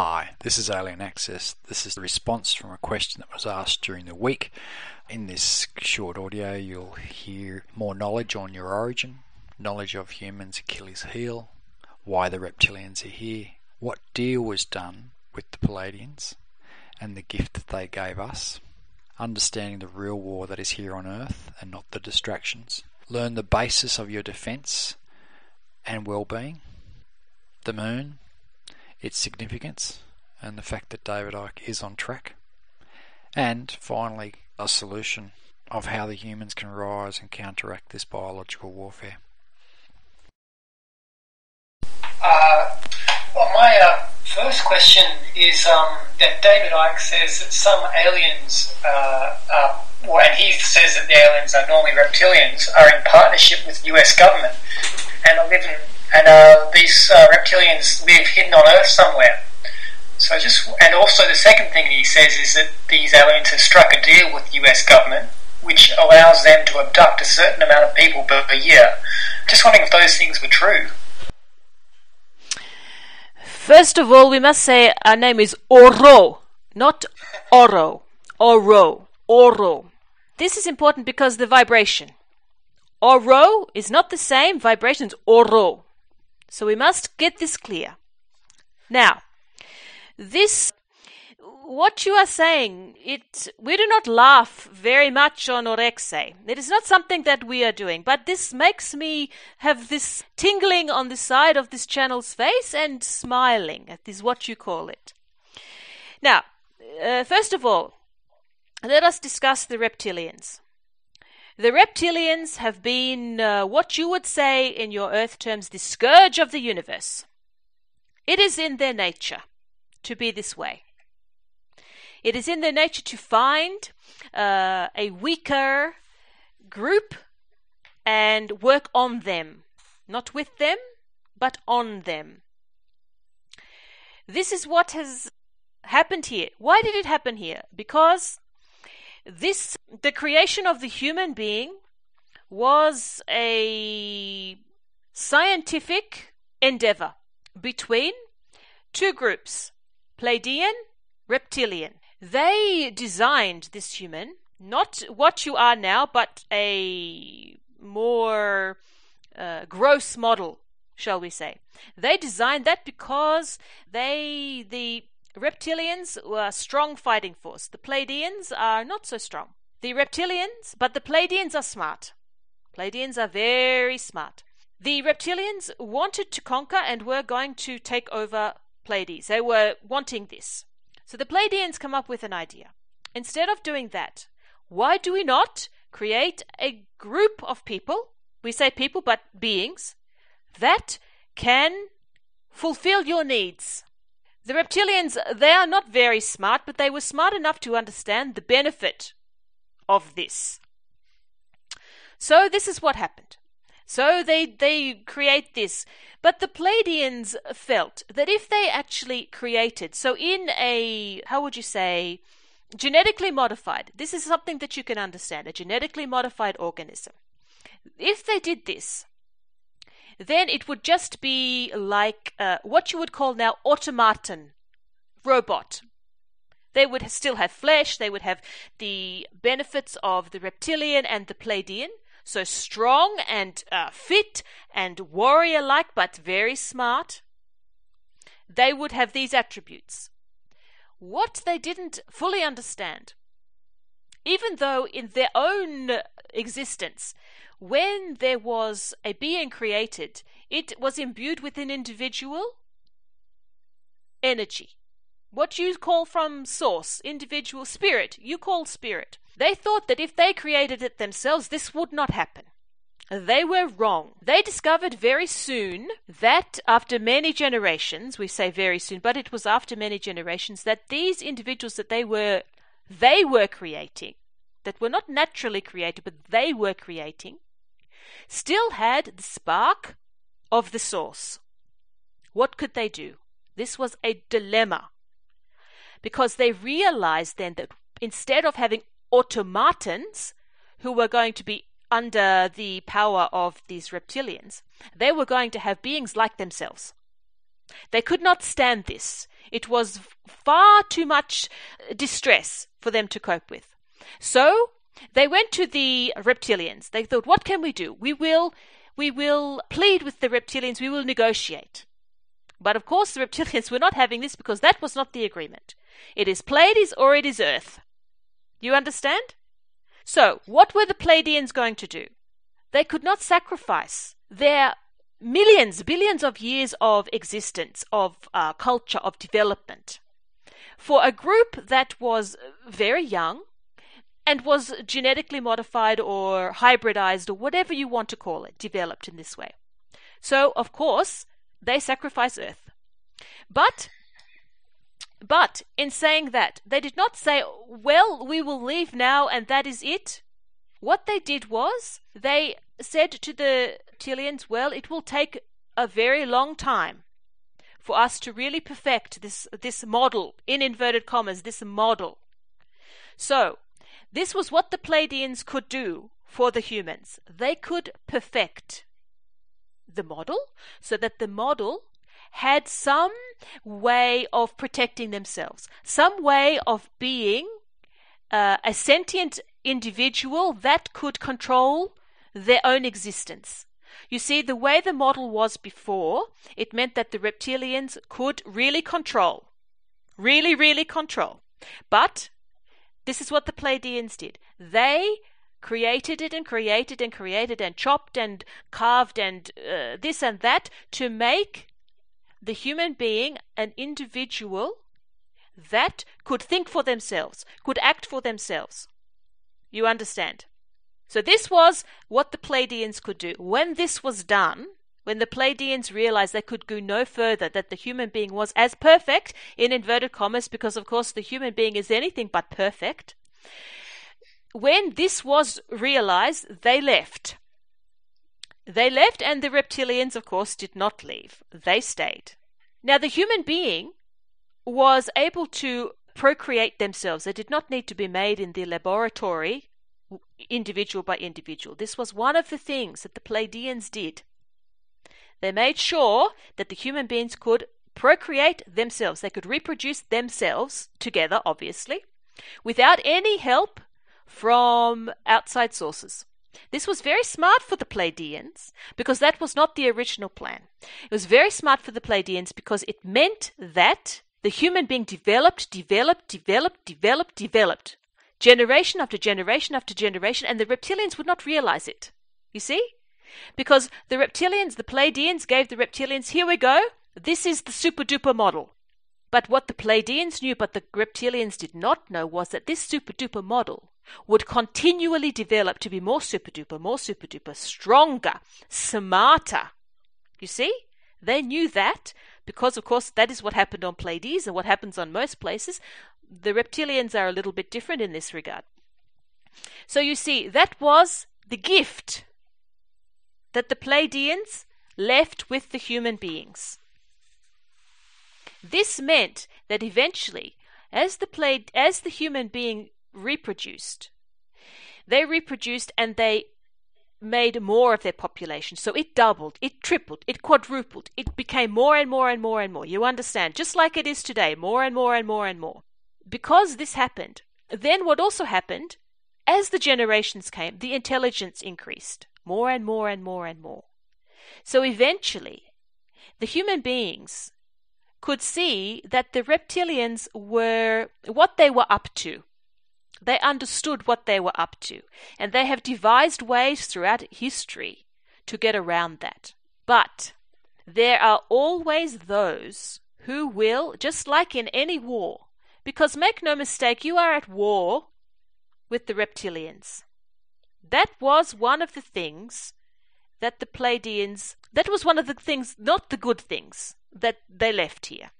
Hi, this is Alien Access. This is the response from a question that was asked during the week. In this short audio, you'll hear more knowledge on your origin, knowledge of humans' Achilles heel, why the Reptilians are here, what deal was done with the Pleaidians, and the gift that they gave us, understanding the real war that is here on Earth and not the distractions, learn the basis of your defence and well-being, the moon, its significance, and the fact that David Icke is on track, and finally a solution of how the humans can rise and counteract this biological warfare. Well, my first question is that David Icke says that some aliens, and he says that the aliens are normally reptilians, are in partnership with the US government and these reptilians live hidden on Earth somewhere. And also the second thing he says is that these aliens have struck a deal with the US government which allows them to abduct a certain amount of people per year. Just wondering if those things were true. First of all, we must say our name is Auro, not Oro. Auro. This is important because the vibration. Auro is not the same vibration as Auro. So we must get this clear. Now, what you are saying, we do not laugh very much on Orexe. It is not something that we are doing, but this makes me have this tingling on the side of this channel's face and smiling. That is what you call it. Now, first of all, let us discuss the Reptilians. The Reptilians have been what you would say in your Earth terms, the scourge of the universe. It is in their nature to be this way. It is in their nature to find a weaker group and work on them. Not with them, but on them. This is what has happened here. Why did it happen here? Because the creation of the human being was a scientific endeavor between two groups, Pleaidian, Reptilian. They designed this human, not what you are now, but a more gross model, shall we say. They designed that because the Reptilians were a strong fighting force. The Pleaidians are not so strong. The Reptilians, but the Pleaidians are smart. Pleaidians are very smart. The Reptilians wanted to conquer and were going to take over Pleiades. They were wanting this. So the Pleaidians come up with an idea. Instead of doing that, why do we not create a group of people, we say people, but beings, that can fulfill your needs? The Reptilians, they are not very smart, but they were smart enough to understand the benefit of this. So this is what happened. So they create this. But the Pleadians felt that if they actually created, so in a, how would you say, genetically modified, this is something that you can understand, a genetically modified organism. If they did this, then it would just be like what you would call now automaton, robot. They would still have flesh, they would have the benefits of the reptilian and the Pleaidian, so strong and fit and warrior-like, but very smart. They would have these attributes. What they didn't fully understand, even though in their own existence, when there was a being created, it was imbued with an individual energy. What you call from source, individual spirit, you call spirit. They thought that if they created it themselves, this would not happen. They were wrong. They discovered very soon that after many generations, we say very soon, but it was after many generations, that these individuals that they were creating, that were not naturally created, but they were creating, still had the spark of the source. What could they do? This was a dilemma, because they realized then that instead of having automatons who were going to be under the power of these reptilians, they were going to have beings like themselves. They could not stand this. It was far too much distress for them to cope with. So they went to the Reptilians. They thought, what can we do? We will plead with the Reptilians. We will negotiate. But of course, the Reptilians were not having this because that was not the agreement. It is Pleiades or it is Earth. You understand? So, what were the Pleaidians going to do? They could not sacrifice their millions, billions of years of existence, of culture, of development, for a group that was very young and was genetically modified or hybridized or whatever you want to call it, developed in this way. So, of course, they sacrifice Earth. But in saying that, they did not say, well, we will leave now and that is it. What they did was, they said to the Reptilians, well, it will take a very long time for us to really perfect this model, in inverted commas, this model. So, this was what the Pleadians could do for the humans. They could perfect the model so that the model had some way of protecting themselves, some way of being a sentient individual that could control their own existence. You see, the way the model was before, it meant that the Reptilians could really control. Really control. But this is what the Pleadians did. They created it and created and created and chopped and carved and this and that to make the human being an individual that could think for themselves, could act for themselves. You understand? So this was what the Pleadians could do. When this was done, when the Pleadians realized they could go no further, that the human being was as perfect, in inverted commas, because of course the human being is anything but perfect, when this was realized, they left. They left, and the Reptilians, of course, did not leave. They stayed. Now, the human being was able to procreate themselves. They did not need to be made in the laboratory, individual by individual. This was one of the things that the Pleadians did. They made sure that the human beings could procreate themselves. They could reproduce themselves together, obviously, without any help from outside sources. This was very smart for the Pleadians because that was not the original plan. It was very smart for the Pleadians because it meant that the human being developed, generation after generation after generation, and the Reptilians would not realize it. You see? Because the Reptilians, the Pleadians gave the Reptilians, here we go, this is the super duper model. But what the Pleadians knew, but the Reptilians did not know, was that this super duper model would continually develop to be more super duper, stronger, smarter. You see? They knew that because, of course, that is what happened on Pleiades and what happens on most places. The Reptilians are a little bit different in this regard. So you see, that was the gift that the Pleadians left with the human beings. This meant that eventually, as the human being reproduced, they reproduced and they made more of their population. So it doubled, it tripled, it quadrupled, it became more and more and more and more. You understand? Just like it is today, more and more and more and more. Because this happened, then what also happened, as the generations came, the intelligence increased more and more and more and more. So eventually, the human beings could see that the Reptilians were what they were up to. They understood what they were up to, and they have devised ways throughout history to get around that. But there are always those who will, just like in any war, because make no mistake, you are at war with the Reptilians. That was one of the things that the Pleadians, that was one of the things, not the good things, that they left here.